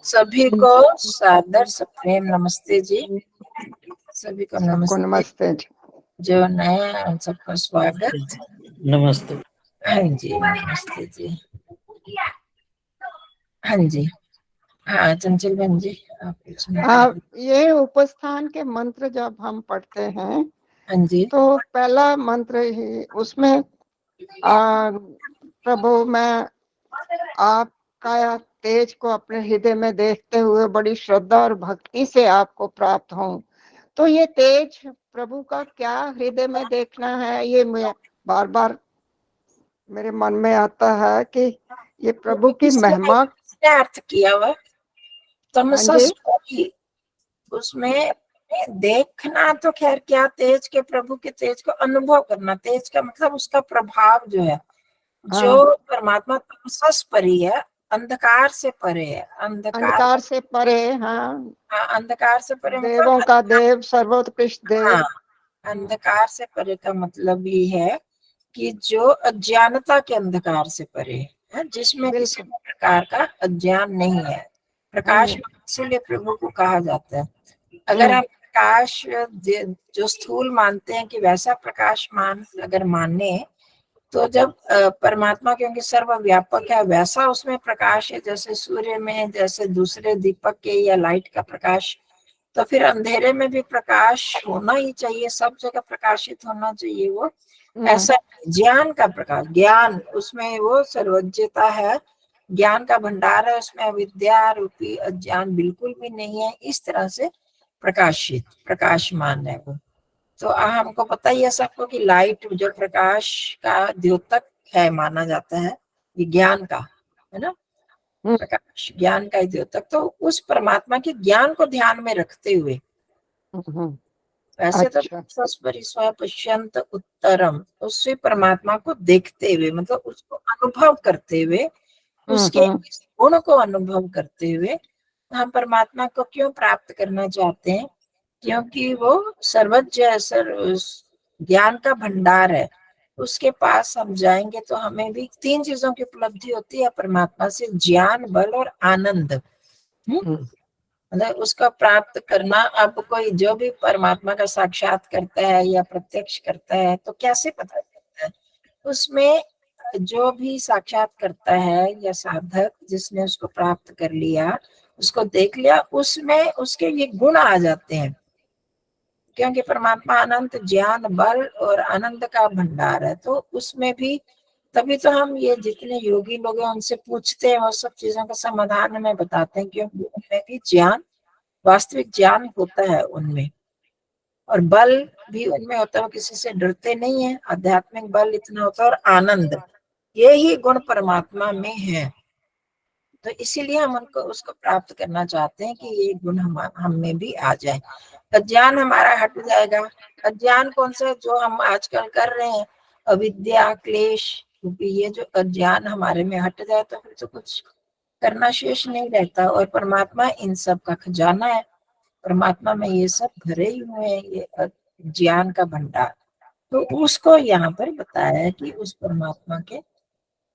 सभी को सादर सप्रेम नमस्ते जी। सभी को सबको नमस्ते जी। जो नए हैं उन सबको स्वागत। नमस्ते। हाँ जी, नमस्ते जी। हाँ जी, हाँ चंचल बहन जी आप ये उपस्थान के मंत्र जब हम पढ़ते हैं, हाँ जी, तो पहला मंत्र ही उसमें प्रभु मैं आपका तेज को अपने हृदय में देखते हुए बड़ी श्रद्धा और भक्ति से आपको प्राप्त हूँ। तो ये तेज प्रभु का क्या हृदय में देखना है, ये मैं बार बार मेरे मन में आता है कि ये प्रभु की महिमा अर्थ किया हुआ उसमें देखना तो खैर क्या, तेज के प्रभु के तेज को अनुभव करना। तेज का मतलब उसका प्रभाव जो है, जो परमात्मा तमसस परी है, अंधकार से परे है। अंधकार से परे, हाँ अंधकार से परे देवों का देव, सर्वोत्कृष्ट देव। हाँ, अंधकार से परे का मतलब ये है कि जो अज्ञानता के अंधकार से परे है, जिसमें किसी प्रकार का अज्ञान नहीं है। प्रकाश इसीलिए प्रभु को कहा जाता है। अगर हम प्रकाश जो स्थूल मानते हैं कि वैसा प्रकाश अगर माने, तो जब परमात्मा क्योंकि सर्वव्यापक है, वैसा उसमें प्रकाश है जैसे सूर्य में, जैसे दूसरे दीपक के या लाइट का प्रकाश, तो फिर अंधेरे में भी प्रकाश होना ही चाहिए, सब जगह प्रकाशित होना चाहिए। वो ऐसा ज्ञान का प्रकाश, ज्ञान उसमें वो सर्वज्ञता है, ज्ञान का भंडार है, उसमें अविद्या रूपी अज्ञान बिल्कुल भी नहीं है। इस तरह से प्रकाशित, प्रकाशमान है वो। तो हमको पता ही है सबको कि लाइट जो प्रकाश का द्योतक है माना जाता है, ये ज्ञान का है ना, प्रकाश ज्ञान का द्योतक। तो उस परमात्मा के ज्ञान को ध्यान में रखते हुए, वैसे तो पश्यंत उत्तरम, उससे परमात्मा को देखते हुए, मतलब उसको अनुभव करते हुए, उसके गुण को अनुभव करते हुए हम परमात्मा को क्यों प्राप्त करना चाहते हैं? क्योंकि वो सर्वज्ञ ज्ञान का भंडार है। उसके पास हम जाएंगे तो हमें भी तीन चीजों की उपलब्धि होती है परमात्मा से, ज्ञान, बल और आनंद। मतलब उसका प्राप्त करना। अब कोई जो भी परमात्मा का साक्षात करता है या प्रत्यक्ष करता है तो कैसे पता चलता है? उसमें जो भी साक्षात करता है या साधक जिसने उसको प्राप्त कर लिया, उसको देख लिया, उसमें उसके ये गुण आ जाते हैं। क्योंकि परमात्मा अनंत ज्ञान, बल और आनंद का भंडार है। तो उसमें भी, तभी तो हम ये जितने योगी लोग हैं उनसे पूछते हैं, वो सब चीजों का समाधान हमें बताते हैं, क्योंकि उनमें भी ज्ञान, वास्तविक ज्ञान होता है उनमें, और बल भी उनमें होता है, वो किसी से डरते नहीं है, आध्यात्मिक बल इतना होता है, और आनंद, ये ही गुण परमात्मा में है। तो इसीलिए हम उनको उसको प्राप्त करना चाहते हैं कि ये गुण हम में भी आ जाए। अज्ञान हमारा हट जाएगा। अज्ञान कौन सा? जो हम आजकल कर रहे हैं, अविद्या, क्लेश, ये जो अज्ञान हमारे में हट जाए तो फिर तो कुछ करना शेष नहीं रहता। और परमात्मा इन सब का खजाना है। परमात्मा में ये सब भरे ही हुए हैं, ये ज्ञान का भंडार। तो उसको यहाँ पर बताया है कि उस परमात्मा के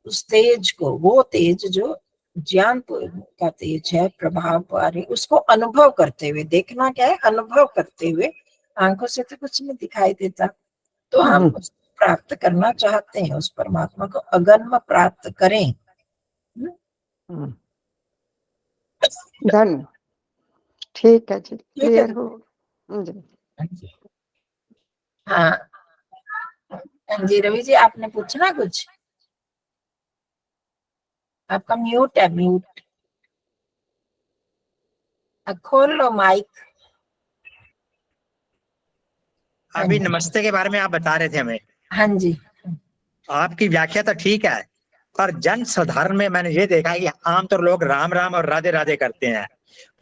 उस तेज को, वो तेज जो ज्ञान का तेज है, प्रभावकारी, उसको अनुभव करते हुए, देखना क्या है, अनुभव करते हुए, आंखों से तो कुछ नहीं दिखाई देता। तो हम उसको प्राप्त करना चाहते हैं, उस परमात्मा को अगन्य प्राप्त करें। धन्य, ठीक है जी, क्लियर हो जी। हाँ जी, रवि जी आपने पूछना कुछ? आपका म्यूट है, म्यूट, खोल लो माइक। अभी नमस्ते के बारे में आप बता रहे थे हमें। हाँ जी, आपकी व्याख्या तो ठीक है, पर जन साधारण में मैंने ये देखा कि आमतौर लोग राम राम और राधे राधे करते हैं,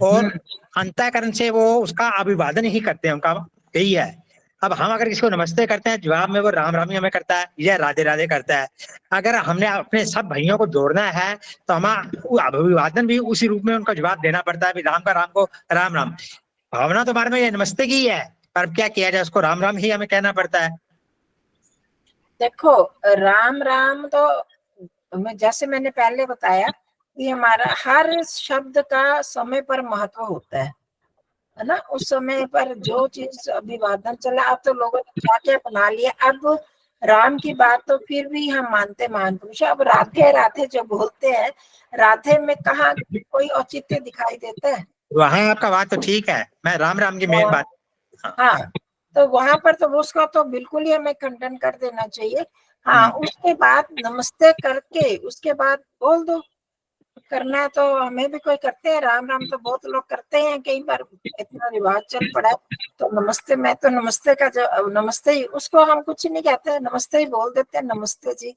और अंतःकरण से वो उसका अभिवादन ही करते हैं, उनका यही है। अब हम अगर किसी को नमस्ते करते हैं, जवाब में वो राम राम ही हमें करता है या राधे राधे करता है। अगर हमने अपने सब भाइयों को जोड़ना है तो हम अभिवादन भी उसी रूप में उनका जवाब देना पड़ता है। राम का राम को राम राम, भावना तो हमारे में ये नमस्ते की है, पर क्या किया जाए, उसको राम राम ही हमें कहना पड़ता है। देखो राम राम तो मैं जैसे मैंने पहले बताया कि हमारा हर शब्द का समय पर महत्व होता है ना। उस समय पर जो चीज अभिवादन चला, अब तो लोगों ने क्या क्या बना लिया। अब राम की बात तो फिर भी हम मानते महान पुरुष, अब राधे राधे जो बोलते हैं, राधे में कहाँ कोई औचित्य दिखाई देता है। वहां आपका बात तो ठीक है, मैं राम राम की मेन बात। हाँ, तो वहां पर तो उसका तो बिल्कुल ही हमें खंडन कर देना चाहिए। हाँ, उसके बाद नमस्ते करके उसके बाद बोल दो। करना है तो हमें भी कोई करते हैं, राम राम तो बहुत लोग करते हैं, कई बार इतना रिवाज चल पड़ा है। तो नमस्ते, मैं तो नमस्ते का जो नमस्ते ही, उसको हम कुछ नहीं कहते हैं, नमस्ते ही बोल देते हैं, नमस्ते जी।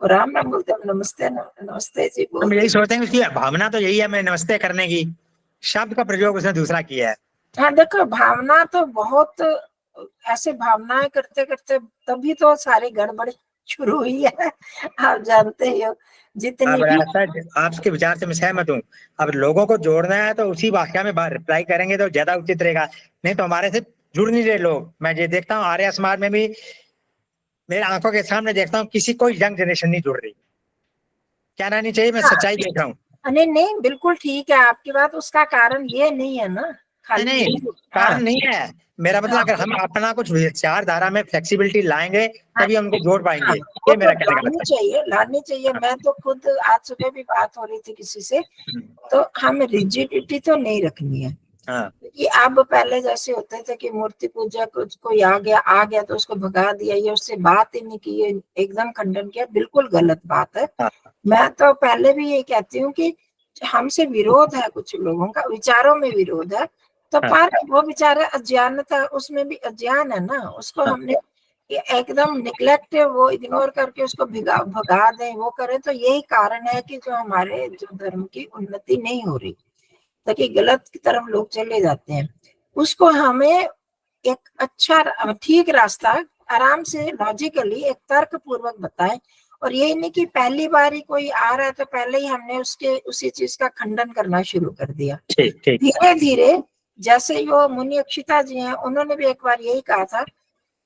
और राम राम बोलते हैं नमस्ते, नमस्ते जी बोल हम यही दिए। सोचते हैं कि उसकी भावना तो यही है, मैं नमस्ते करने की, शब्द का प्रयोग उसने दूसरा किया है। हाँ देखो, भावना तो बहुत ऐसे भावनाएं करते करते तभी तो सारी गड़बड़ शुरू हुई है। आप जानते ही हो जितनी अब भी। ऐसा आपके विचार से मैं सहमत हूँ। अब लोगों को जोड़ना है तो उसी वाक्य में रिप्लाई करेंगे तो ज्यादा उचित रहेगा, नहीं तो हमारे से जुड़ नहीं रहे लोग। मैं ये देखता हूँ आर्य समाज में भी, मेरे आंखों के सामने देखता हूँ किसी कोई यंग जनरेशन नहीं जुड़ रही। क्या नहीं चाहिए, मैं सच्चाई देख रहा हूँ। नहीं नहीं, बिल्कुल ठीक है आपकी बात, उसका कारण ये नहीं है ना नहीं खाली नहीं, यही। हाँ कारण नहीं है। मेरा मतलब हाँ अगर हम अपना कुछ विचारधारा में फ्लेक्सिबिलिटी लाएंगे हाँ तभी हम उनको जोड़ हाँ, पाएंगे, वो ये तो मेरा कहने का लानी मतलब चाहिए, लानी चाहिए। है। मैं तो खुद आज सुबह भी बात हो रही थी किसी से, तो हमें रिजिडिटी तो नहीं रखनी है। हाँ कि अब पहले जैसे होते थे कि मूर्ति पूजा कोई आ गया तो उसको भगा दिया, ये उससे बात ही नहीं की, ये एकदम खंडन किया, बिल्कुल गलत बात है। हाँ मैं तो पहले भी ये कहती हूँ कि हमसे विरोध है, कुछ लोगों का विचारों में विरोध है, तो हाँ पर वो बेचारा अज्ञानता, उसमें भी अज्ञान है ना, उसको हाँ हमने ये एकदम निग्लेक्ट, वो इग्नोर करके उसको भगा दें, वो करें, तो यही कारण है कि जो हमारे जो धर्म की उन्नति नहीं हो रही, ताकि गलत की तरफ लोग चले जाते हैं। उसको हमें एक अच्छा ठीक रास्ता आराम से लॉजिकली एक तर्क पूर्वक बताएं, और ये नहीं कि पहली बार ही कोई आ रहा है तो पहले ही हमने उसके उसी चीज का खंडन करना शुरू कर दिया। ठीक ठीक। धीरे धीरे, जैसे वो मुनि अक्षिता जी हैं, उन्होंने भी एक बार यही कहा था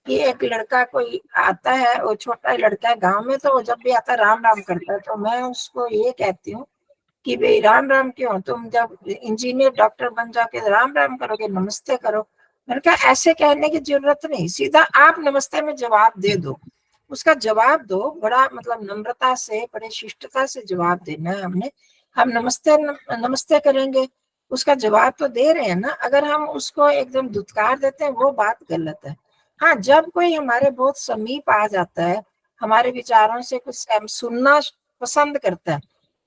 कि एक लड़का कोई आता है, वो छोटा लड़का है गांव में, तो वो जब भी आता है राम राम करता है, तो मैं उसको ये कहती हूँ कि भाई राम राम क्यों, तुम जब इंजीनियर डॉक्टर बन जाके राम राम करोगे, नमस्ते करो। मैंने कहा ऐसे कहने की जरूरत नहीं, सीधा आप नमस्ते में जवाब दे दो, उसका जवाब दो, बड़ा मतलब नम्रता से, बड़े शिष्टता से जवाब देना है हमने। हम नमस्ते नमस्ते करेंगे, उसका जवाब तो दे रहे हैं ना। अगर हम उसको एकदम धुतकार देते हैं, वो बात गलत है। हाँ, जब कोई हमारे बहुत समीप आ जाता है, हमारे विचारों से कुछ सुनना पसंद करता है,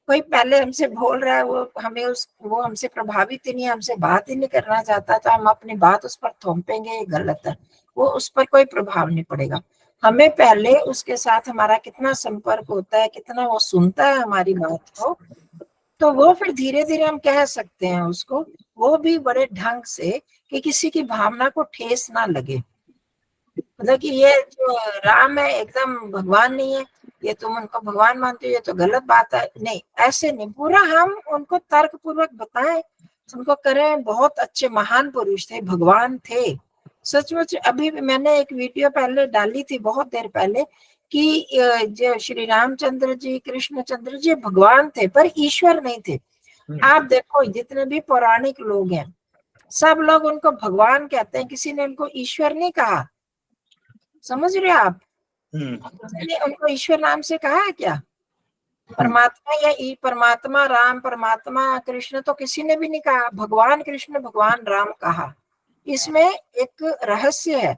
कोई पहले हमसे बोल रहा है, वो हमसे प्रभावित ही नहीं, हमसे बात ही नहीं करना चाहता, तो हम अपनी बात उस पर थोपेंगे, ये गलत है। वो उस पर कोई प्रभाव नहीं पड़ेगा। हमें पहले उसके साथ हमारा कितना संपर्क होता है, कितना वो सुनता है हमारी बात को, तो वो फिर धीरे धीरे हम कह सकते हैं उसको, वो भी बड़े ढंग से, कि किसी की भावना को ठेस ना लगे। मतलब कि ये जो राम है एकदम भगवान नहीं है, ये तुम उनको भगवान मानते हो, ये तो गलत बात है, नहीं ऐसे नहीं, पूरा हम उनको तर्क पूर्वक बताएं, उनको करें बहुत अच्छे महान पुरुष थे, भगवान थे सचमुच। अभी मैंने एक वीडियो पहले डाली थी बहुत देर पहले कि जो श्री रामचंद्र जी, कृष्णचंद्र जी भगवान थे पर ईश्वर नहीं थे। आप देखो जितने भी पौराणिक लोग हैं, सब लोग उनको भगवान कहते हैं, किसी ने उनको ईश्वर नहीं कहा। समझ रहे हो आप? किसी ने उनको ईश्वर नाम से कहा है क्या? परमात्मा या परमात्मा राम, परमात्मा कृष्ण, तो किसी ने भी नहीं कहा। भगवान कृष्ण, भगवान राम कहा। इसमें एक रहस्य है।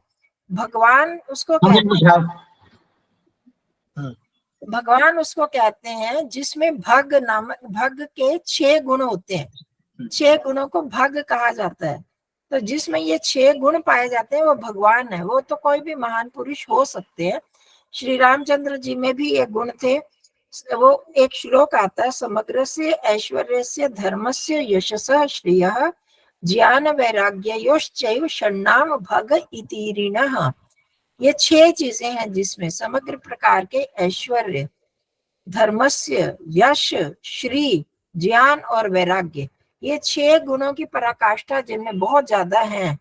भगवान उसको कहते हैं, भगवान उसको कहते हैं जिसमें भग नामक, भग के 6 गुण होते हैं, 6 गुणों को भग कहा जाता है। तो जिसमें ये 6 गुण पाए जाते हैं वो भगवान है। वो तो कोई भी महान पुरुष हो सकते हैं। श्री रामचंद्र जी में भी ये गुण थे। वो एक श्लोक आता है, समग्रस्य ऐश्वर्यस्य धर्मस्य यशसः श्रियः ज्ञान वैराग्ययोश्चैव षण्णाम भग इति ऋणः। ये 6 चीजें हैं जिसमें समग्र प्रकार के ऐश्वर्य, धर्मस्य, यश, श्री, ज्ञान और वैराग्य, ये 6 गुणों की पराकाष्ठा जिनमें बहुत ज्यादा है।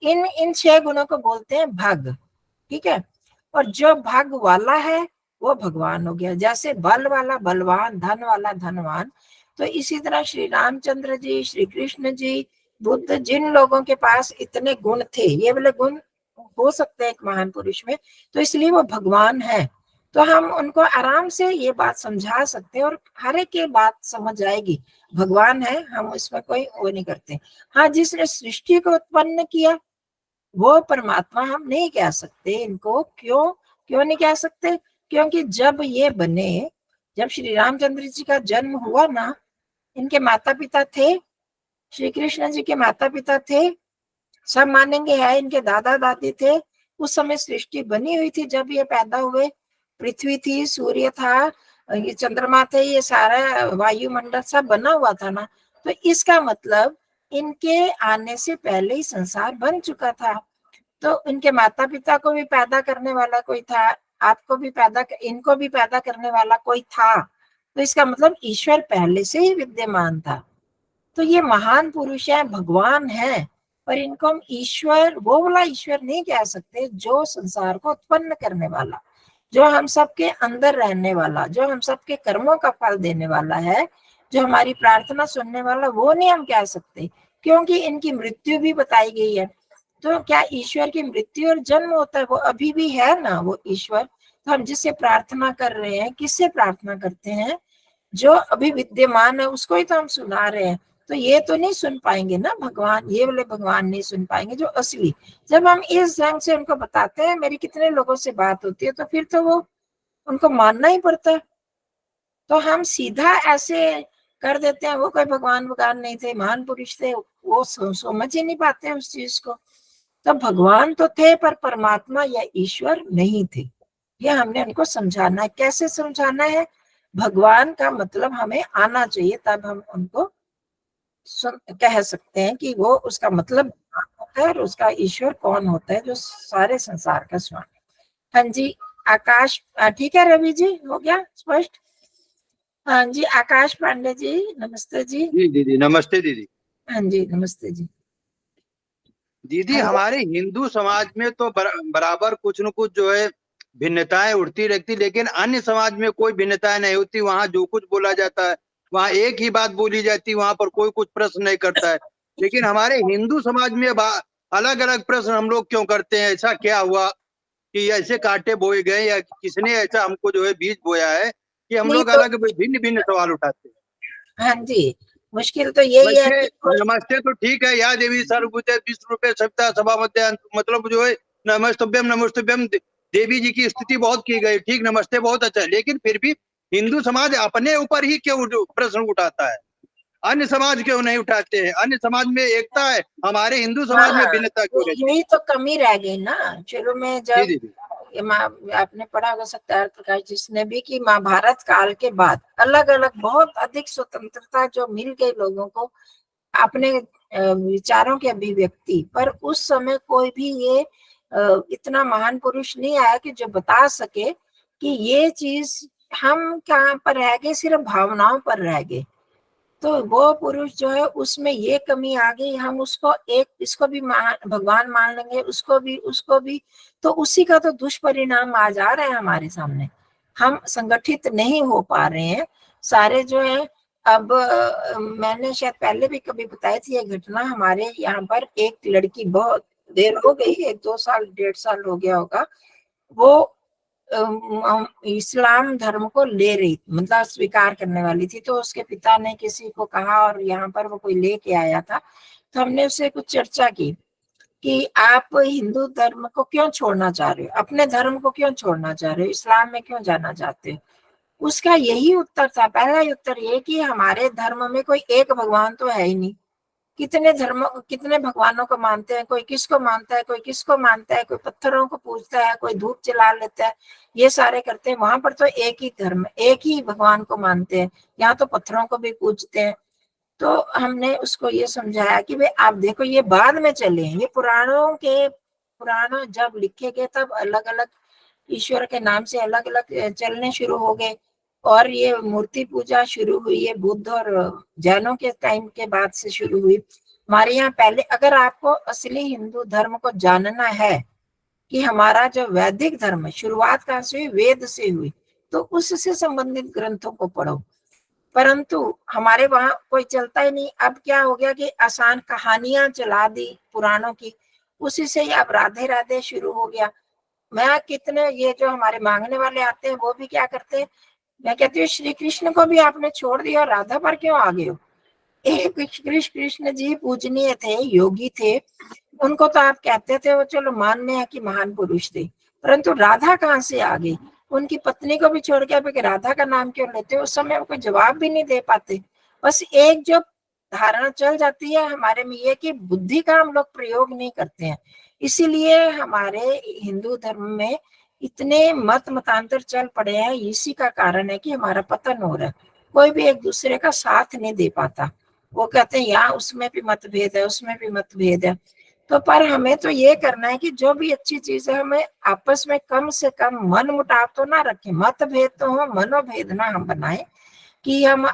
इन 6 गुणों को बोलते हैं भग। ठीक है, और जो भग वाला है वो भगवान हो गया। जैसे बल वाला बलवान, धन वाला धनवान, तो इसी तरह श्री रामचंद्र जी, श्री कृष्ण जी, बुद्ध, जिन लोगों के पास इतने गुण थे, ये वाले गुण हो सकते हैं एक महान पुरुष में, तो इसलिए वो भगवान है। तो हम उनको आराम से ये बात समझा सकते हैं और हर एक की बात समझ आएगी। भगवान है, हम इसमें कोई वो नहीं करते। हाँ, जिसने सृष्टि को उत्पन्न किया वो परमात्मा हम नहीं कह सकते इनको। क्यों नहीं कह सकते? क्योंकि जब ये बने, जब श्री रामचंद्र जी का जन्म हुआ ना, इनके माता पिता थे, श्री कृष्ण जी के माता पिता थे, सब मानेंगे है, इनके दादा दादी थे। उस समय सृष्टि बनी हुई थी जब ये पैदा हुए। पृथ्वी थी, सूर्य था, ये चंद्रमा थे, ये सारा वायुमंडल सब बना हुआ था ना। तो इसका मतलब इनके आने से पहले ही संसार बन चुका था। तो इनके माता पिता को भी पैदा करने वाला कोई था, आपको भी इनको भी पैदा करने वाला कोई था। तो इसका मतलब ईश्वर पहले से ही विद्यमान था। तो ये महान पुरुष है, भगवान है, पर इनको हम ईश्वर, वो वाला ईश्वर नहीं कह सकते जो संसार को उत्पन्न करने वाला, जो हम सबके अंदर रहने वाला, जो हम सबके कर्मों का फल देने वाला है, जो हमारी प्रार्थना सुनने वाला, वो नहीं हम कह सकते, क्योंकि इनकी मृत्यु भी बताई गई है। तो क्या ईश्वर की मृत्यु और जन्म होता है? वो अभी भी है ना, वो ईश्वर। तो हम जिससे प्रार्थना कर रहे हैं, किससे प्रार्थना करते हैं? जो अभी विद्यमान है उसको ही तो हम सुना रहे हैं। तो ये तो नहीं सुन पाएंगे ना भगवान, ये वाले भगवान नहीं सुन पाएंगे जो असली। जब हम इस ढंग से उनको बताते हैं, मेरी कितने लोगों से बात होती है, तो फिर तो वो उनको मानना ही पड़ता है। तो हम सीधा ऐसे कर देते हैं, वो कोई भगवान नहीं थे, महान पुरुष थे, वो समझ ही नहीं पाते उस चीज को। तो भगवान तो थे पर परमात्मा या ईश्वर नहीं थे। ये हमने उनको समझाना है। कैसे समझाना है? भगवान का मतलब हमें आना चाहिए, तब हम उनको कह सकते हैं कि वो उसका मतलब होता है और उसका ईश्वर कौन होता है जो सारे संसार का स्वामी। हाँ जी आकाश, ठीक है रवि जी, हो गया स्पष्ट? हाँ जी आकाश पांडे जी, नमस्ते जी। जी दीदी, नमस्ते दीदी। हाँ जी नमस्ते जी। दीदी, हेलो। हमारे हिंदू समाज में तो बराबर कुछ न कुछ जो है भिन्नताएं उठती रहती, लेकिन अन्य समाज में कोई भिन्नताएं नहीं होती। वहाँ जो कुछ बोला जाता है, वहाँ एक ही बात बोली जाती, वहाँ पर कोई कुछ प्रश्न नहीं करता है। लेकिन हमारे हिंदू समाज में अलग अलग प्रश्न हम लोग क्यों करते हैं? ऐसा क्या हुआ कि ऐसे कांटे बोए गए, या किसने ऐसा हमको जो है बीज बोया है कि हम नहीं लोग तो अलग भिन्न भिन्न सवाल उठाते हैं? हाँ जी, मुश्किल तो यही है वैसे कि नमस्ते तो ठीक है, या देवी सर्वभूते विश्वरूपे सविता सभा मध्य, मतलब जो है नमस्तुभ्यम नमस्तुभ्यम, देवी जी की स्तुति बहुत की गई, ठीक, नमस्ते बहुत अच्छा है। लेकिन फिर भी हिंदू समाज अपने ऊपर ही क्यों प्रश्न उठाता है? अन्य समाज क्यों नहीं उठाते हैं? अन्य समाज में एकता है, हमारे हिंदू समाज में हाँ, भिन्नता क्यों रहती है? यही तो कमी रह गई ना। शुरू में जी जब दीदी। आपने पढ़ा होगा सत्याग्रह प्रकाश जिसने भी, कि महाभारत काल के बाद अलग अलग बहुत अधिक स्वतंत्रता जो मिल गई लोगों को अपने विचारों की अभिव्यक्ति, पर उस समय कोई भी ये इतना महान पुरुष नहीं आया कि जो बता सके कि ये चीज, हम कहाँ पर रह गए, सिर्फ भावनाओं पर रह गए। तो वो पुरुष जो है उसमें ये कमी आ गई, हम उसको एक, इसको भी भगवान मान लेंगे, उसको भी उसको भी, तो उसी का तो दुष्परिणाम आज आ रहा है हमारे सामने। हम संगठित नहीं हो पा रहे हैं सारे जो है। अब मैंने शायद पहले भी कभी बताई थी ये घटना, हमारे यहाँ पर एक लड़की, बहुत देर हो गई, 1-2 साल 1.5 साल हो गया होगा, वो इस्लाम धर्म को ले रही, मतलब स्वीकार करने वाली थी। तो उसके पिता ने किसी को कहा और यहाँ पर वो कोई लेके आया था, तो हमने उससे कुछ चर्चा की कि आप हिंदू धर्म को क्यों छोड़ना चाह रहे हो, अपने धर्म को क्यों छोड़ना चाह रहे हो, इस्लाम में क्यों जाना चाहते हो? उसका यही उत्तर था, पहला ही उत्तर ये कि हमारे धर्म में कोई एक भगवान तो है ही नहीं। कितने धर्मों, कितने भगवानों को मानते हैं, कोई किसको मानता है, कोई किसको मानता है, कोई पत्थरों को पूजता है, कोई धूप जला लेता है, ये सारे करते हैं। वहां पर तो एक ही धर्म, एक ही भगवान को मानते हैं, यहाँ तो पत्थरों को भी पूजते हैं। तो हमने उसको ये समझाया कि भाई आप देखो, ये बाद में चले, ये पुराणों जब लिखे गए तब अलग अलग ईश्वर के नाम से अलग अलग चलने शुरू हो गए, और ये मूर्ति पूजा शुरू हुई है बुद्ध और जैनों के टाइम के बाद से शुरू हुई। हमारे यहाँ पहले, अगर आपको असली हिंदू धर्म को जानना है कि हमारा जो वैदिक धर्म है, शुरुआत कहाँ से हुई? वेद से हुई। तो उससे संबंधित ग्रंथों को पढ़ो। परंतु हमारे वहां कोई चलता ही नहीं। अब क्या हो गया कि आसान कहानियां चला दी पुराणों की, उसी से ही अब राधे राधे शुरू हो गया। मैं कितने ये जो हमारे मांगने वाले आते हैं वो भी क्या करते हैं, मैं कहती हूँ श्री कृष्ण को भी आपने छोड़ दिया और राधा पर क्यों आ गए हो। एक कृष्ण जी पूजनीय थे, योगी थे, उनको तो आप कहते थे वो चलो मान्य है कि महान पुरुष थे, परंतु राधा कहाँ से आ गई। उनकी पत्नी को भी छोड़ के आप राधा का नाम क्यों लेते हो। उस समय वो कोई जवाब भी नहीं दे पाते। बस एक जो धारणा चल जाती है हमारे में ये कि बुद्धि का हम लोग प्रयोग नहीं करते हैं, इसीलिए हमारे हिंदू धर्म में इतने मत मतांतर चल पड़े हैं। इसी का कारण है कि हमारा पतन हो रहा है। कोई भी एक दूसरे का साथ नहीं दे पाता। वो कहते हैं यहाँ उसमें भी मतभेद है, उसमें भी मतभेद है। तो पर हमें तो ये करना है कि जो भी अच्छी चीज है हमें आपस में कम से कम मन मुटाव तो ना रखें, मतभेद तो हो, मनोभेद ना हम बनाए कि हम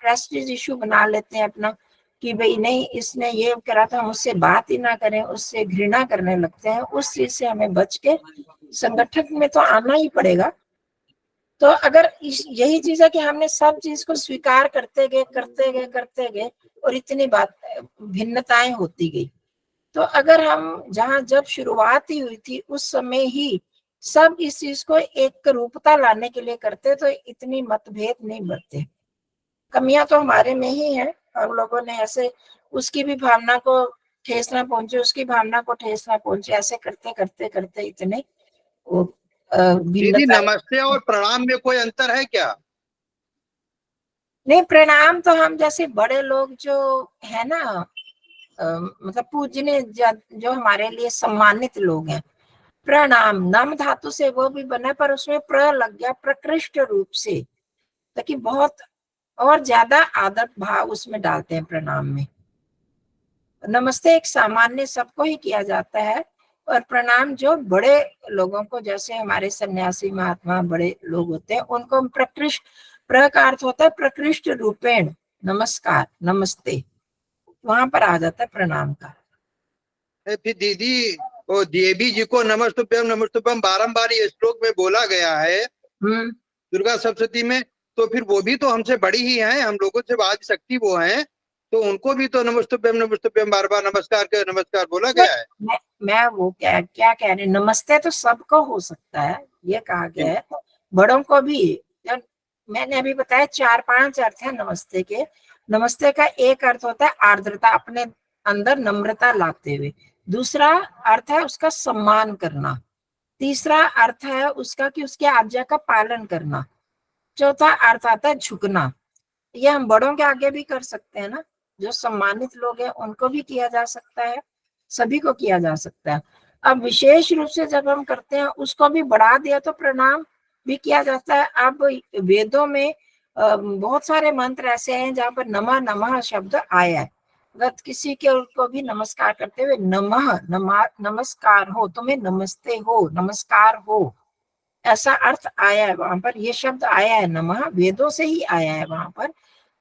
प्रेस्टीज इशू बना लेते हैं अपना कि भाई नहीं इसने ये करा था, हम उससे बात ही ना करें, उससे घृणा करने लगते हैं। उस चीज से हमें बच के संगठन में तो आना ही पड़ेगा। तो अगर यही चीज है कि हमने सब चीज को स्वीकार करते गए और इतनी बात भिन्नताएं होती गई, तो अगर हम जहां जब शुरुआत ही हुई थी उस समय ही सब इस चीज को एक रूपता लाने के लिए करते तो इतनी मतभेद नहीं बढ़ते। कमियां तो हमारे में ही है, हम लोगों ने ऐसे उसकी भी भावना को ठेस ना पहुंचे, उसकी भावना को ठेस ना पहुंचे, ऐसे करते करते करते इतने वो दीदी नमस्ते और प्रणाम में कोई अंतर है क्या? नहीं, प्रणाम तो हम जैसे बड़े लोग जो है ना मतलब पूजने जो हमारे लिए सम्मानित लोग हैं, प्रणाम नम धातु से वो भी बना पर उसमें प्र लग गया प्रकृष्ट रूप से, ताकि बहुत और ज्यादा आदर भाव उसमें डालते हैं प्रणाम में। नमस्ते एक सामान्य सबको ही किया जाता है, और प्रणाम जो बड़े लोगों को, जैसे हमारे सन्यासी महात्मा बड़े लोग होते हैं, उनको प्रकृष्ट, प्र का अर्थ होता है प्रकृष्ट रूपेण नमस्कार, नमस्ते, वहां पर आ जाता है प्रणाम का। फिर दीदी वो देवी जी को नमस्तुभ्यम बारंबार ये श्लोक में बोला गया है दुर्गा सप्तशती में, तो फिर वो भी तो हमसे बड़ी ही हैं, हम लोगों से आदि शक्ति वो हैं, तो उनको भी तो नमस्तुभ्यम बार बार नमस्कार बोला गया है। मैं वो क्या कह रही, नमस्ते तो सबको हो सकता है ये कहा गया है, बड़ों को भी। मैंने अभी बताया 4-5 अर्थ है नमस्ते के। नमस्ते का एक अर्थ होता है आर्द्रता, अपने अंदर नम्रता लाते हुए। दूसरा अर्थ है उसका सम्मान करना। तीसरा अर्थ है उसका कि उसके आज्ञा का पालन करना। चौथा अर्थ आता है झुकना। ये हम बड़ों के आगे भी कर सकते हैं ना, जो सम्मानित लोग हैं उनको भी किया जा सकता है, सभी को किया जा सकता है। अब विशेष रूप से जब हम करते हैं उसको भी बढ़ा दिया तो प्रणाम भी किया जाता है। अब वेदों में बहुत सारे मंत्र ऐसे हैं जहाँ पर नमः नमः शब्द आया है। अगर किसी के उनको भी नमस्कार करते हुए नमः नमस्कार हो, तुम्हें नमस्ते हो, नमस्कार हो, ऐसा अर्थ आया है वहां पर, ये शब्द आया है नमः, वेदों से ही आया है वहां पर।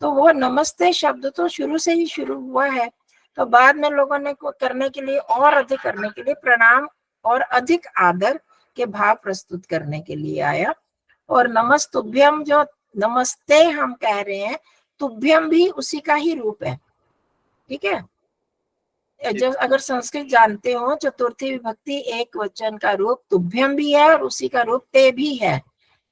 तो वो नमस्ते शब्द तो शुरू से ही शुरू हुआ है, तो बाद में लोगों ने करने के लिए और अधिक करने के लिए प्रणाम और अधिक आदर के भाव प्रस्तुत करने के लिए आया। और नमस्तुभ्यम जो नमस्ते हम कह रहे हैं, तुभ्यम भी उसी का ही रूप है, ठीक है। जो अगर संस्कृत जानते हो, चतुर्थी विभक्ति एक वचन का रूप तुभ्यम भी है और उसी का रूप ते भी है।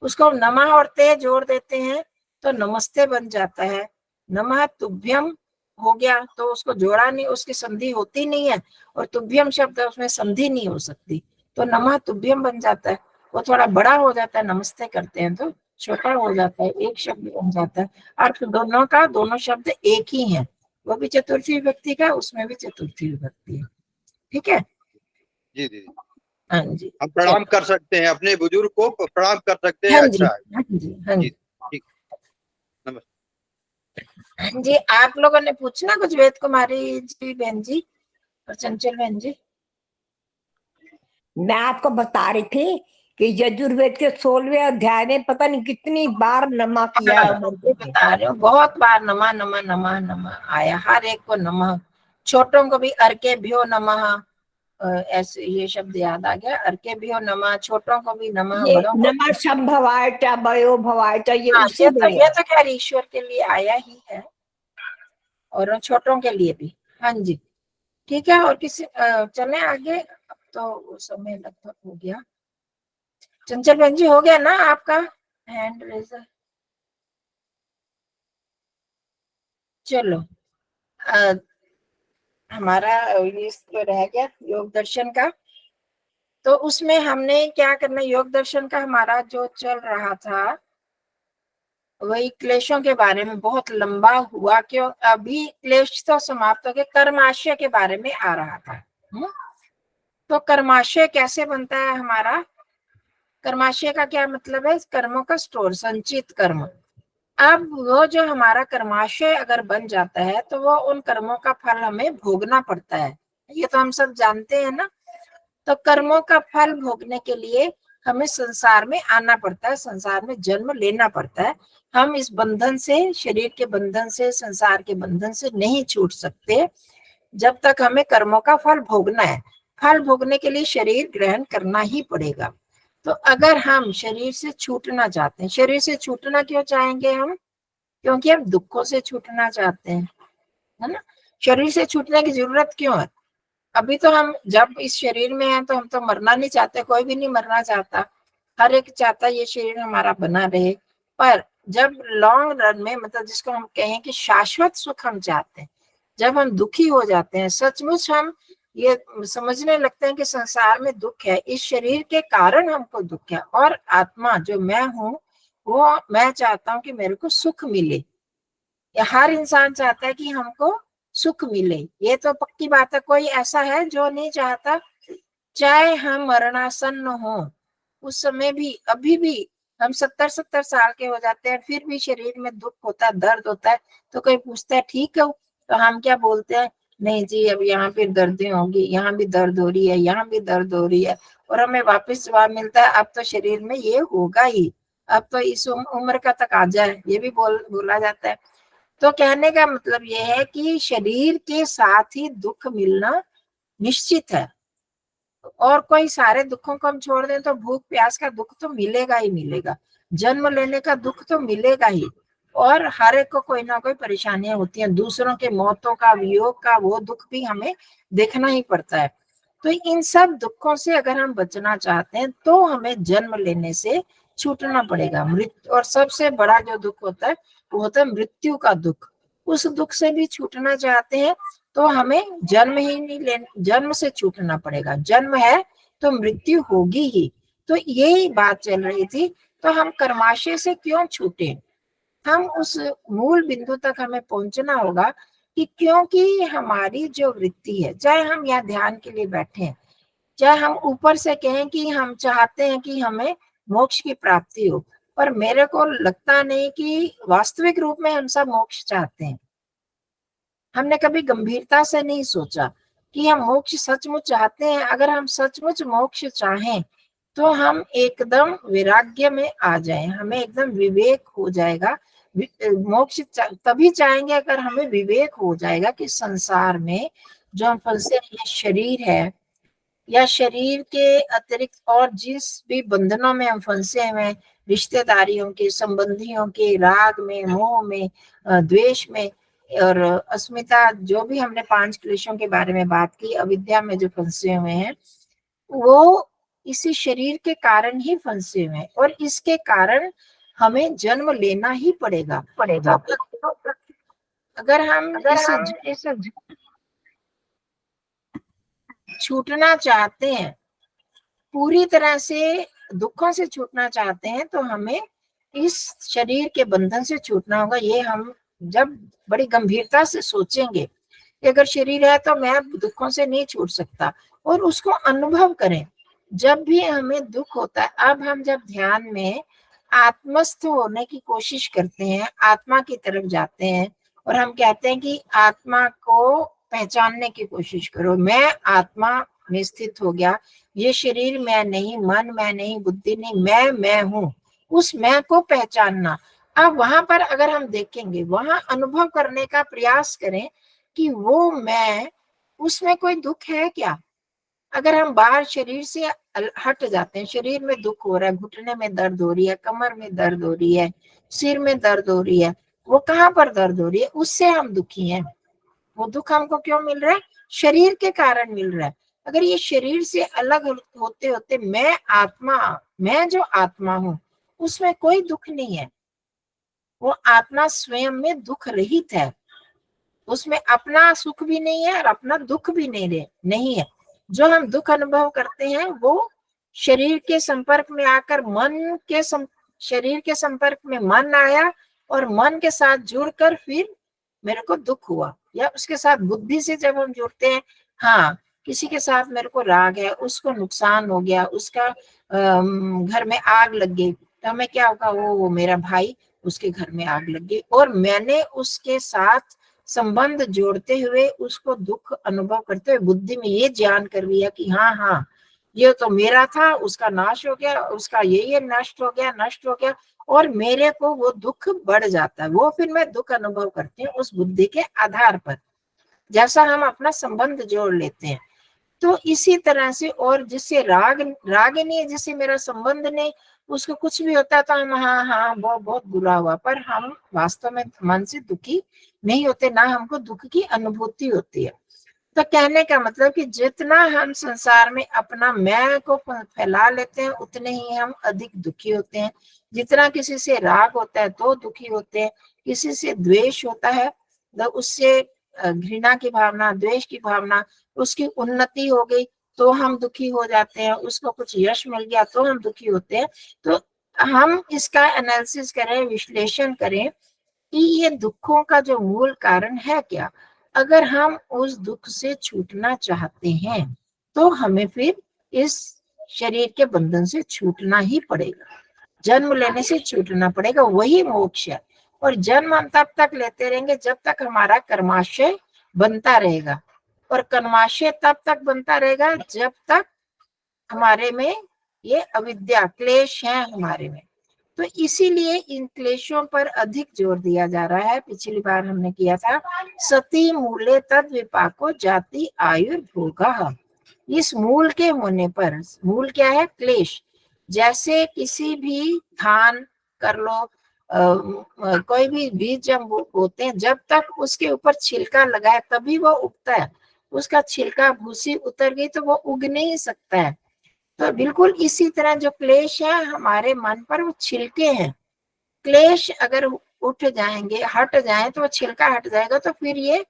उसको नमः और ते जोड़ देते हैं तो नमस्ते बन जाता है। नमः तुभ्यम हो गया तो उसको जोड़ा नहीं, उसकी संधि होती नहीं है, और तुभ्यम शब्द उसमें संधि नहीं हो सकती, तो नमः तुभ्यम बन जाता है। वो थोड़ा बड़ा हो जाता है, नमस्ते करते हैं तो छोटा हो जाता है, एक शब्द बन जाता है। अर्थ दोनों का, दोनों शब्द एक ही है, वो भी चतुर्थी विभक्ति का, उसमें भी चतुर्थी विभक्ति है, ठीक है जी दीदी। हाँ जी, हम प्रणाम कर सकते हैं, अपने बुजुर्ग को प्रणाम कर सकते हैं। हाँ जी, अच्छा है हाँ जी, हाँ जी, ठीक, नमस्ते। हाँ जी। आप लोगों ने पूछना कुछ, वेद कुमारी जी बहन जी और चंचल बहन जी? मैं आपको बता रही थी कि यजुर्वेद के 16वें अध्याय में पता नहीं कितनी बार नमा किया है। बता रहे हो, बहुत बार नमः नमः नमः नमः आया, हर एक को नमः, छोटों को भी अर्के भ्यो नमः, ऐसे ये शब्द याद आ गया, अर्के भी हो नमः, छोटों को भी नमः, ये बड़ों को। नमः संभवाय च भयो भवाय च, ये हाँ, उसी में है। ये तो खैर ईश्वर के लिए आया ही है और उन छोटों के लिए भी। हाँ जी, ठीक है। और किसी चले आगे, अब तो समय लगभग हो गया। चंचल बहन जी, हो गया ना आपका हैंड रेजर? चलो, हमारा ये तो रह गया योग दर्शन का। तो उसमें हमने क्या करना, योग दर्शन का हमारा जो चल रहा था वही क्लेशों के बारे में बहुत लंबा हुआ, क्यों अभी क्लेश तो समाप्त हो गए, कर्माशय के बारे में आ रहा था। तो कर्माशय कैसे बनता है हमारा? कर्माशय का क्या मतलब है? कर्मों का स्टोर, संचित कर्म। अब वो जो हमारा कर्माशय अगर बन जाता है तो वो उन कर्मों का फल हमें भोगना पड़ता है, ये तो हम सब जानते हैं ना। तो कर्मों का फल भोगने के लिए हमें संसार में आना पड़ता है, संसार में जन्म लेना पड़ता है। हम इस बंधन से, शरीर के बंधन से, संसार के बंधन से नहीं छूट सकते जब तक हमें कर्मों का फल भोगना है। फल भोगने के लिए शरीर ग्रहण करना ही पड़ेगा। तो अगर हम शरीर से छूटना चाहते हैं, शरीर से छूटना क्यों चाहेंगे हम? क्योंकि हम दुखों से छूटना चाहते हैं, है ना। शरीर से छूटने की जरूरत क्यों है? अभी तो हम जब इस शरीर में हैं तो हम तो मरना नहीं चाहते, कोई भी नहीं मरना चाहता, हर एक चाहता है ये शरीर हमारा बना रहे। पर जब लॉन्ग रन में, मतलब जिसको हम कहें कि शाश्वत सुख हम चाहते हैं, जब हम दुखी हो जाते हैं, सचमुच हम ये समझने लगते हैं कि संसार में दुख है, इस शरीर के कारण हमको दुख है, और आत्मा जो मैं हूँ वो मैं चाहता हूँ कि मेरे को सुख मिले। या हर इंसान चाहता है कि हमको सुख मिले, ये तो पक्की बात है। कोई ऐसा है जो नहीं चाहता? चाहे हम मरणासन्न हो, उस समय भी, अभी भी हम 70-70 साल के हो जाते हैं, फिर भी शरीर में दुख होता है, दर्द होता है, तो कोई पूछता है ठीक हो, तो हम क्या बोलते हैं? नहीं जी, अब यहाँ पे दर्दें होंगी, यहाँ भी दर्द हो रही है, यहाँ भी दर्द हो रही है, और हमें वापस जवाब मिलता है अब तो शरीर में ये होगा ही, अब तो इस उम्र का तकाजा है, ये भी बोला जाता है। तो कहने का मतलब ये है कि शरीर के साथ ही दुख मिलना निश्चित है, और कोई सारे दुखों को हम छोड़ दें तो भूख प्यास का दुख तो मिलेगा ही मिलेगा, जन्म लेने का दुख तो मिलेगा ही, और हर एक को कोई ना कोई परेशानियां होती हैं, दूसरों के मौतों का, वियोग का, वो दुख भी हमें देखना ही पड़ता है। तो इन सब दुखों से अगर हम बचना चाहते हैं तो हमें जन्म लेने से छूटना पड़ेगा। मृत्यु, और सबसे बड़ा जो दुख होता है वो होता है मृत्यु का दुख। उस दुख से भी छूटना चाहते हैं तो हमें जन्म ही नहीं ले, जन्म से छूटना पड़ेगा। जन्म है तो मृत्यु होगी ही। तो यही बात चल रही थी। तो हम कर्माशय से क्यों छूटे? हम उस मूल बिंदु तक हमें पहुंचना होगा कि क्योंकि हमारी जो वृत्ति है, चाहे हम यहाँ ध्यान के लिए बैठे हैं, चाहे हम ऊपर से कहें कि हम चाहते हैं कि हमें मोक्ष की प्राप्ति हो, पर मेरे को लगता नहीं कि वास्तविक रूप में हम सब मोक्ष चाहते हैं। हमने कभी गंभीरता से नहीं सोचा कि हम मोक्ष सचमुच चाहते हैं। अगर हम सचमुच मोक्ष चाहें तो हम एकदम वैराग्य में आ जाएं, हमें एकदम विवेक हो जाएगा। मोक्ष तभी चाहेंगे अगर हमें विवेक हो जाएगा कि संसार में जो हम फंसे, ये शरीर है, या शरीर के अतिरिक्त और जिस भी बंधनों में हम फंसे हुए हैं, रिश्तेदारियों के, संबंधियों के, राग में, मोह में, द्वेष में, और अस्मिता, जो भी हमने 5 क्लेशों के बारे में बात की, अविद्या में जो फंसे हुए हैं, वो इसी शरीर के कारण ही फंसे हुए हैं, और इसके कारण हमें जन्म लेना ही पड़ेगा। तो अगर हम इस छूटना चाहते हैं, पूरी तरह से दुखों से छूटना चाहते हैं, तो हमें इस शरीर के बंधन से छूटना होगा। ये हम जब बड़ी गंभीरता से सोचेंगे कि अगर शरीर है तो मैं दुखों से नहीं छूट सकता, और उसको अनुभव करें। जब भी हमें दुख होता है, अब हम जब ध्यान में आत्मस्थ होने की कोशिश करते हैं, आत्मा की तरफ जाते हैं, और हम कहते हैं कि आत्मा को पहचानने की कोशिश करो, मैं आत्मा में स्थित हो गया, ये शरीर मैं नहीं, मन मैं नहीं, बुद्धि नहीं, मैं हूं। उस मैं को पहचानना। अब वहां पर अगर हम देखेंगे, वहां अनुभव करने का प्रयास करें कि वो मैं, उसमें कोई दुख है क्या? अगर हम बाहर शरीर से हट जाते हैं, शरीर में दुख हो रहा है, घुटने में दर्द हो रही है, कमर में दर्द हो रही है, सिर में दर्द हो रही है, वो कहाँ पर दर्द हो रही है, उससे हम दुखी हैं। वो दुख हमको क्यों मिल रहा है? शरीर के कारण मिल रहा है। अगर ये शरीर से अलग होते होते मैं जो आत्मा हूं, उसमें कोई दुख नहीं है। वो आत्मा स्वयं में दुख रहित है, उसमें अपना सुख भी नहीं है और अपना दुख भी नहीं है। जो हम दुख अनुभव करते हैं वो शरीर के संपर्क में आकर शरीर के संपर्क में मन आया और मन के साथ जुड़कर फिर मेरे को दुख हुआ, या उसके साथ बुद्धि से जब हम जुड़ते हैं, हाँ किसी के साथ मेरे को राग है, उसको नुकसान हो गया, उसका घर में आग लग गई, तो हमें क्या होगा, वो मेरा भाई, उसके घर में आग लग गई, और मैंने उसके साथ संबंध जोड़ते हुए उसको दुख अनुभव करते हुए बुद्धि में ये ज्ञान कर लिया कि हाँ हाँ ये तो मेरा था, उसका नाश हो गया, उसका ये नष्ट हो गया, और मेरे को वो दुख बढ़ जाता है। वो फिर मैं दुख अनुभव करती हूँ उस बुद्धि के आधार पर, जैसा हम अपना संबंध जोड़ लेते हैं। तो इसी तरह से, और जिससे राग नहीं है, जिससे मेरा संबंध नहीं, उसको कुछ भी होता है तो हम हाँ हाँ वो बहुत बुरा हुआ, पर हम वास्तव में मन से दुखी नहीं होते, ना हमको दुख की अनुभूति होती है। तो कहने का मतलब कि जितना हम संसार में अपना मैं को फैला लेते हैं, उतने ही हम अधिक दुखी होते हैं। जितना किसी से राग होता है तो दुखी होते हैं, किसी से द्वेष होता है तो उससे घृणा की भावना, द्वेष की भावना, उसकी उन्नति हो गई तो हम दुखी हो जाते हैं, उसको कुछ यश मिल गया तो हम दुखी होते हैं। तो हम इसका एनालिसिस करें, विश्लेषण करें कि ये दुखों का जो मूल कारण है क्या। अगर हम उस दुख से छूटना चाहते हैं तो हमें फिर इस शरीर के बंधन से छूटना ही पड़ेगा, जन्म लेने से छूटना पड़ेगा, वही मोक्ष है। और जन्म हम तब तक लेते रहेंगे जब तक हमारा कर्माशय बनता रहेगा, और कर्माशय तब तक बनता रहेगा जब तक हमारे में ये अविद्या क्लेश है हमारे में। तो इसीलिए इन क्लेशों पर अधिक जोर दिया जा रहा है। पिछली बार हमने किया था, सती मूले तद विपाको जाति आयुर्भोगा। इस मूल के होने पर, मूल क्या है? क्लेश। जैसे किसी भी धान कर लो, कोई भी बीज जब बोते हैं, जब तक उसके ऊपर छिलका लगा है तभी वो उगता है, उसका छिलका भूसी उतर गई तो वो उग नहीं सकता है। तो बिल्कुल इसी तरह जो क्लेश है हमारे मन पर, वो छिलके हैं। क्लेश अगर उठ जाएंगे, हट जाए, तो वो छिलका हट जाएगा, तो फिर ये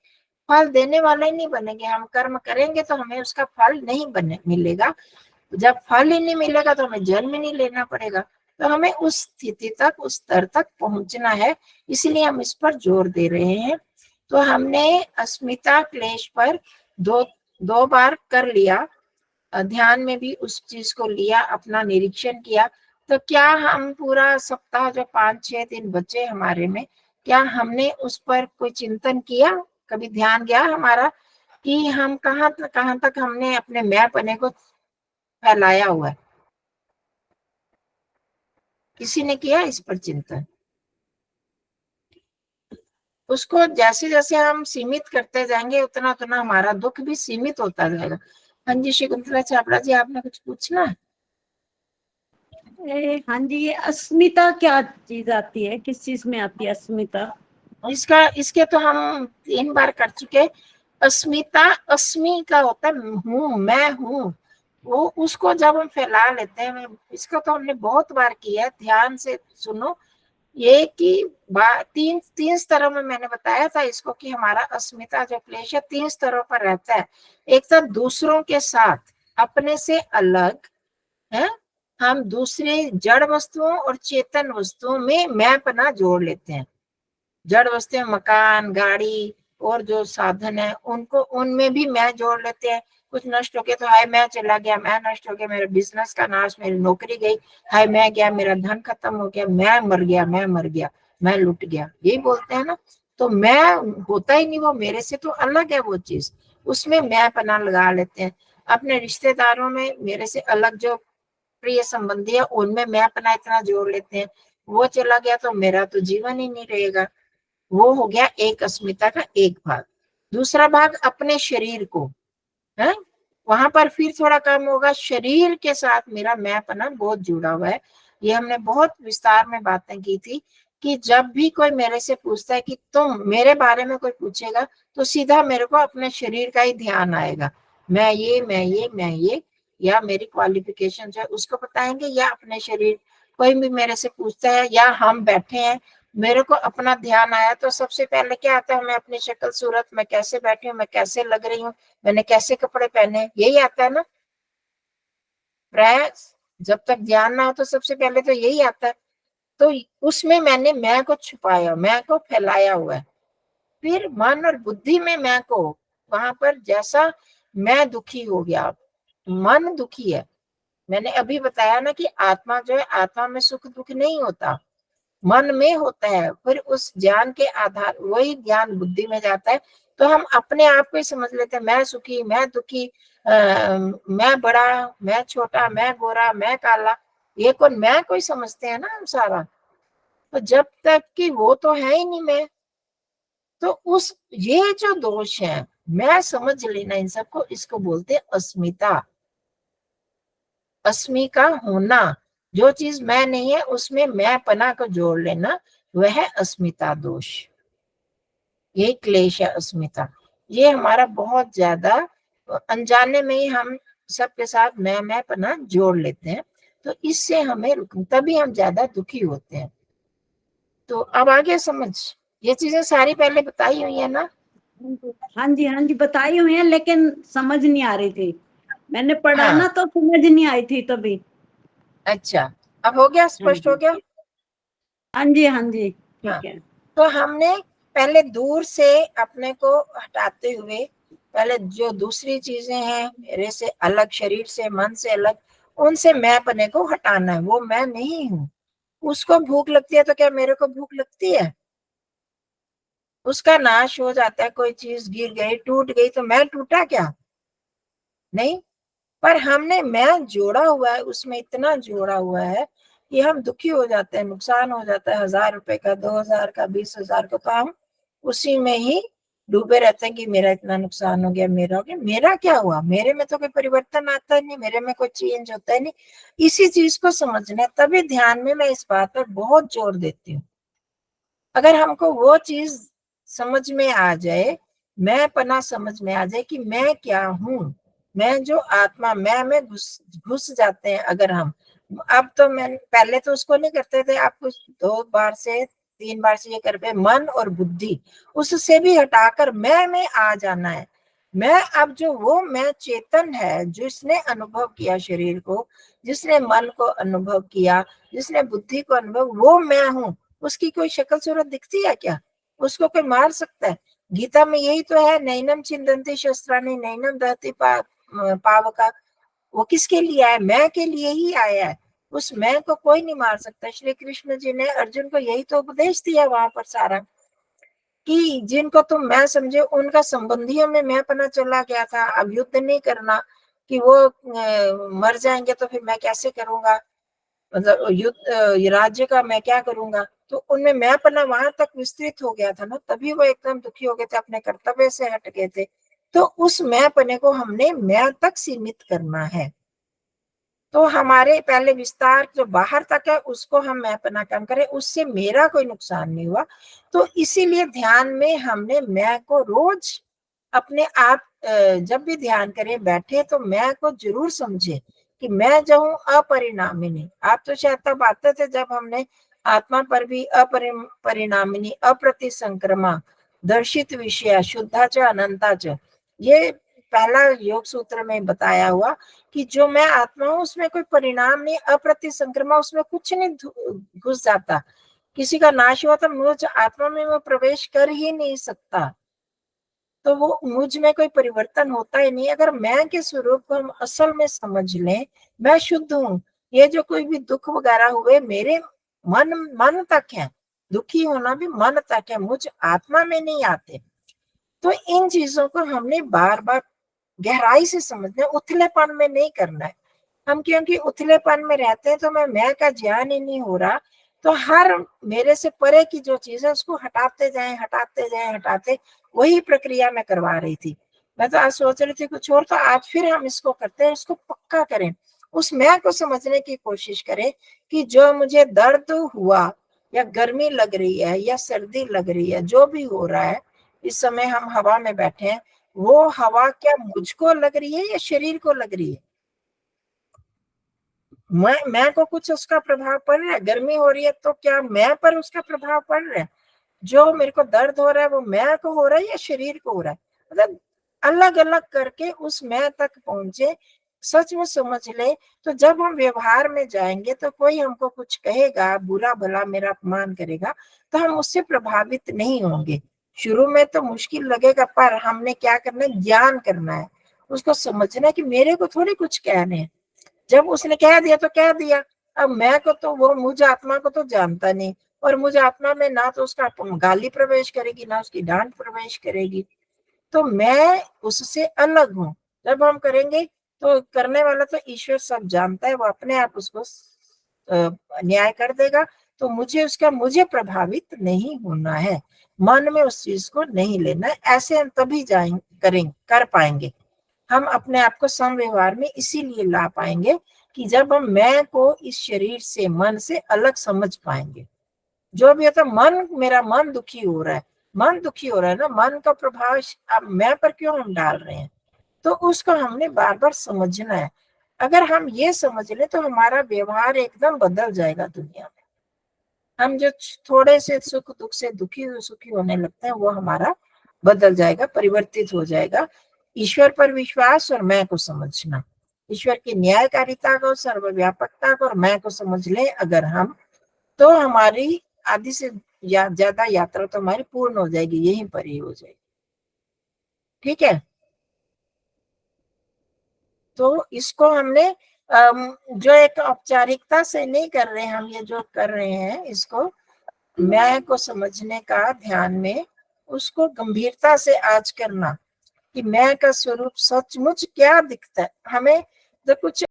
फल देने वाला ही नहीं बनेंगे। हम कर्म करेंगे तो हमें उसका फल नहीं मिलेगा। जब फल ही नहीं मिलेगा तो हमें जन्म नहीं लेना पड़ेगा। तो हमें उस स्थिति तक, उस स्तर तक पहुंचना है, इसलिए हम इस पर जोर दे रहे हैं। तो हमने अस्मिता क्लेश पर दो बार कर लिया, ध्यान में भी उस चीज को लिया, अपना निरीक्षण किया। तो क्या हम पूरा सप्ताह जो 5-6 दिन बचे हमारे में, क्या हमने उस पर कोई चिंतन किया? कभी ध्यान गया हमारा कि हम कहाँ तक हमने अपने मैं पने को फैलाया हुआ है? किसी ने किया इस पर चिंतन? उसको जैसे जैसे हम सीमित करते जाएंगे उतना उतना हमारा दुख भी सीमित होता जाएगा। हाँ जी शकुंतला छाबड़ा जी, आपने कुछ पूछना है? हाँ जी, ये अस्मिता क्या चीज आती है, किस चीज में आती है अस्मिता? इसके तो हम 3 बार कर चुके। अस्मिता, अस्मि का होता है हूँ, मैं हूँ, वो उसको जब हम फैला लेते हैं, इसको तो हमने बहुत बार किया है। ध्यान से सुनो, ये कि तीन स्तरों में मैंने बताया था इसको, कि हमारा अस्मिता जो क्लेश है 3 स्तरों पर रहता है। एक तो दूसरों के साथ, अपने से अलग है, हम दूसरे जड़ वस्तुओं और चेतन वस्तुओं में मैंपना जोड़ लेते हैं। जड़ वस्तुएं, मकान, गाड़ी और जो साधन है उनको, उनमें भी मैं जोड़ लेते हैं। कुछ नष्ट हो गया तो हाय मैं चला गया, मैं नष्ट हो गया, मेरे बिजनेस का नाश, मेरी नौकरी गई, हाय मैं गया, मेरा धन खत्म हो गया, मैं मर गया, मैं लुट गया, यही बोलते हैं ना। तो मैं होता ही नहीं, वो मेरे से तो अलग है वो चीज, उसमें मैं पना लगा लेते हैं। अपने रिश्तेदारों में मेरे से अलग जो प्रिय संबंधी है उनमें मैं अपना इतना जोड़ लेते हैं, वो चला गया तो मेरा तो जीवन ही नहीं रहेगा। वो हो गया एक अस्मिता का एक भाग। दूसरा भाग अपने शरीर को है, वहां पर फिर थोड़ा कम होगा। शरीर के साथ मेरा मैंपना बहुत जुड़ा हुआ है। ये हमने बहुत विस्तार में बातें की थी कि जब भी कोई मेरे से पूछता है कि तुम, मेरे बारे में कोई पूछेगा तो सीधा मेरे को अपने शरीर का ही ध्यान आएगा। मैं ये, या मेरी क्वालिफिकेशन जो है उसको बताएंगे, या अपने शरीर। कोई भी मेरे से पूछता है या हम बैठे हैं, मेरे को अपना ध्यान आया तो सबसे पहले क्या आता है, मैं अपनी शक्ल सूरत, मैं कैसे बैठी हूँ, मैं कैसे लग रही हूँ, मैंने कैसे कपड़े पहने, यही आता है ना। प्राय जब तक ध्यान ना हो तो सबसे पहले तो यही आता है। तो उसमें मैंने मैं को छुपाया, मैं को फैलाया हुआ है। फिर मन और बुद्धि में मैं को, वहां पर जैसा मैं दुखी हो गया, मन दुखी है। मैंने अभी बताया ना कि आत्मा जो है, आत्मा में सुख दुख नहीं होता, मन में होता है। फिर उस ज्ञान के आधार, वही ज्ञान बुद्धि में जाता है तो हम अपने आप को ही समझ लेते हैं, मैं सुखी, मैं दुखी, मैं बड़ा, मैं छोटा, मैं गोरा, मैं काला। ये कौन, मैं कोई समझते हैं ना हम सारा। तो जब तक कि वो तो है ही नहीं मैं, तो उस, ये जो दोष है, मैं समझ लेना इन सबको, इसको बोलते हैं अस्मिता। अस्मि का होना, जो चीज मैं नहीं है उसमें मैं पना को जोड़ लेना, वह अस्मिता दोष। ये क्लेश है अस्मिता। ये हमारा बहुत ज्यादा अनजाने में ही हम सबके साथ मैं पना जोड़ लेते हैं। तो इससे हमें तभी हम ज्यादा दुखी होते हैं। तो अब आगे समझ, ये चीजें सारी पहले बताई हुई है ना। हाँ जी बताई हुई है, लेकिन समझ नहीं आ रही थी। मैंने पढ़ा हाँ, ना तो समझ नहीं आई थी तभी। अच्छा, अब हो गया, हाँ स्पष्ट हो जी गया। हाँ जी हाँ, ठीक है। तो हमने पहले दूर से अपने को हटाते हुए, पहले जो दूसरी चीजें हैं मेरे से अलग, शरीर से, मन से अलग, उनसे मैं अपने को हटाना है। वो मैं नहीं हूं। उसको भूख लगती है तो क्या मेरे को भूख लगती है? उसका नाश हो जाता है, कोई चीज गिर गई, टूट गई, तो मैं टूटा क्या? नहीं। पर हमने मैं जोड़ा हुआ है, उसमें इतना जोड़ा हुआ है कि हम दुखी हो जाते हैं, नुकसान हो जाता है 1000 रुपए का, 2000 का, 20,000 का, तो हम उसी में ही डूबे रहते हैं कि मेरा इतना नुकसान हो गया, मेरा हो गया। मेरा क्या हुआ? मेरे में तो कोई परिवर्तन आता ही नहीं, मेरे में कोई चेंज होता ही नहीं। इसी चीज को समझना है, तभी ध्यान में मैं इस बात पर बहुत जोर देती हूँ। अगर हमको वो चीज समझ में आ जाए, मैं पना समझ में आ जाए कि मैं क्या हूँ, मैं जो आत्मा, मैं में घुस घुस जाते हैं अगर हम। अब तो मैं, पहले तो उसको नहीं करते थे, आप कुछ 2 बार से 3 बार से ये कर पे, मन और बुद्धि उससे भी हटाकर मैं में आ जाना है। मैं अब जो वो मैं चेतन है, जिसने अनुभव किया शरीर को, जिसने मन को अनुभव किया, जिसने बुद्धि को अनुभव, वो मैं हूँ। उसकी कोई शक्ल सूरत दिखती है क्या? उसको कोई मार सकता है? गीता में यही तो है, नैनम छिन्दन्ति शस्त्राणि नैनम दहति पावका। वो किसके लिए आया? मैं के लिए ही आया है। उस मैं को कोई नहीं मार सकता। श्री कृष्ण जी ने अर्जुन को यही तो उपदेश दिया वहां पर सारा, कि जिनको तुम मैं समझे उनका संबंधियों में मैं पना चला गया था। अब युद्ध नहीं करना, कि वो मर जाएंगे तो फिर मैं कैसे करूंगा, मतलब युद्ध राज्य का मैं क्या करूंगा। तो उनमें मैं पना वहां तक विस्तृत हो गया था ना, तभी वो एकदम दुखी हो गए थे, अपने कर्तव्य से हट गए थे। तो उस मैं पने को हमने मैं तक सीमित करना है। तो हमारे पहले विस्तार जो बाहर तक है उसको हम मैं पना कम करें, उससे मेरा कोई नुकसान नहीं हुआ। तो इसीलिए ध्यान में हमने मैं को रोज अपने आप, जब भी ध्यान करें बैठे तो मैं को जरूर समझे कि मैं जो हूँ अपरिणामिनी। आप तो शायद तब आते थे जब हमने आत्मा पर भी अपरिणामिनी, अप्रतिसंक्रमा, दर्शित विषय, शुद्धा च अनंता च, ये पहला योग सूत्र में बताया हुआ कि जो मैं आत्मा हूं उसमें कोई परिणाम नहीं, अप्रतिसंक्रमा, उसमें कुछ नहीं घुस जाता। किसी का नाश हुआ तो मुझ आत्मा में वो प्रवेश कर ही नहीं सकता। तो वो मुझ में कोई परिवर्तन होता ही नहीं। अगर मैं के स्वरूप को हम असल में समझ लें, मैं शुद्ध हूँ, ये जो कोई भी दुख वगैरह हुए मेरे मन तक है, दुखी होना भी मन तक है, मुझ आत्मा में नहीं आते। तो इन चीजों को हमने बार बार गहराई से समझना है, उथलेपन में नहीं करना है। हम क्योंकि उथलेपन में रहते हैं तो मैं का ज्ञान ही नहीं हो रहा, तो हर मेरे से परे की जो चीज है उसको हटाते जाए, वही प्रक्रिया मैं करवा रही थी। मैं तो आज सोच रही थी कुछ और, तो आज फिर हम इसको करते हैं, इसको पक्का करें, उस मैं को समझने की कोशिश करें कि जो मुझे दर्द हुआ या गर्मी लग रही है या सर्दी लग रही है, जो भी हो रहा है, इस समय हम हवा में बैठे हैं, वो हवा क्या मुझको लग रही है या शरीर को लग रही है? मैं को कुछ उसका प्रभाव पड़ रहा है? गर्मी हो रही है तो क्या मैं पर उसका प्रभाव पड़ रहा है? जो मेरे को दर्द हो रहा है वो मैं को हो रहा है या शरीर को हो रहा है? मतलब अलग अलग करके उस मैं तक पहुंचे, सच में समझ ले। तो जब हम व्यवहार में जाएंगे तो कोई हमको कुछ कहेगा, बुरा भला मेरा अपमान करेगा, तो हम उससे प्रभावित नहीं होंगे। शुरू में तो मुश्किल लगेगा, पर हमने क्या करना है, ज्ञान करना है, उसको समझना है कि मेरे को थोड़ी कुछ कहने हैं। जब उसने कह दिया तो कह दिया, अब मैं को तो, वो मुझ आत्मा को तो जानता नहीं, और मुझ आत्मा में ना तो उसका गाली प्रवेश करेगी ना उसकी डांट प्रवेश करेगी, तो मैं उससे अलग हूं। जब हम करेंगे तो करने वाला तो ईश्वर सब जानता है, वो अपने आप उसको न्याय कर देगा। तो मुझे प्रभावित नहीं होना है, मन में उस चीज को नहीं लेना है। ऐसे हम तभी कर पाएंगे, हम अपने आप को सम व्यवहार में इसीलिए ला पाएंगे कि जब हम मैं को इस शरीर से, मन से अलग समझ पाएंगे। जो भी होता, मेरा मन दुखी हो रहा है, मन दुखी हो रहा है ना, मन का प्रभाव अब मैं पर क्यों हम डाल रहे हैं, तो उसको हमने बार बार समझना है। अगर हम ये समझ ले तो हमारा व्यवहार एकदम बदल जाएगा दुनिया में। हम जो थोड़े से सुख दुख से सुखी होने लगते हैं, वो हमारा बदल जाएगा, परिवर्तित हो जाएगा। ईश्वर पर विश्वास और मैं को समझना, ईश्वर की न्यायकारिता को, सर्वव्यापकता को और मैं को समझ ले अगर हम, तो हमारी आधी से ज्यादा यात्रा तो हमारी पूर्ण हो जाएगी, यहीं पर ही हो जाएगी। ठीक है, तो इसको हमने जो एक औपचारिकता से नहीं कर रहे हैं, हम ये जो कर रहे हैं इसको मैं को समझने का ध्यान में, उसको गंभीरता से आज करना कि मैं का स्वरूप सचमुच क्या दिखता है हमें। तो कुछ